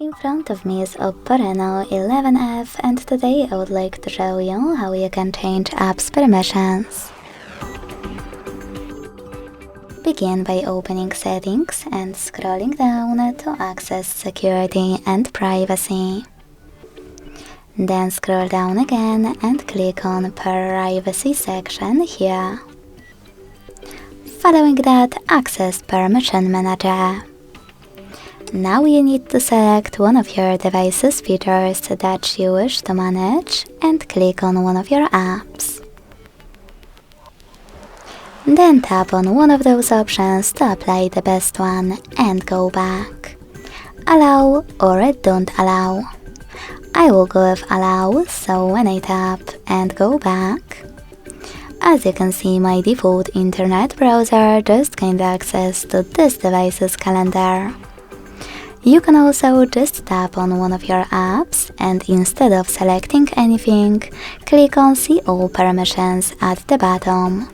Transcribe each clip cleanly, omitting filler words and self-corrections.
In front of me is OPPO Reno11 F, and today I would like to show you how you can change apps permissions. Begin by opening Settings and scrolling down to access Security and Privacy. Then scroll down again and click on Privacy section here. Following that, access Permission Manager. Now you need to select one of your device's features that you wish to manage and click on one of your apps. Then tap on one of those options to apply the best one and go back. Allow or don't allow. I will go with allow, so when I tap and go back, as you can see, my default internet browser just gained access to this device's calendar. You can also just tap on one of your apps and instead of selecting anything, click on See All Permissions at the bottom.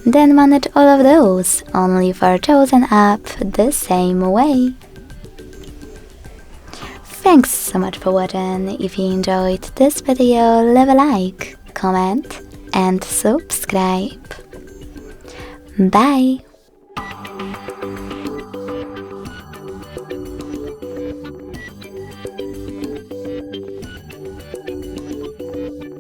Then manage all of those, only for chosen app, the same way. Thanks so much for watching. If you enjoyed this video, leave a like, comment and subscribe. Bye!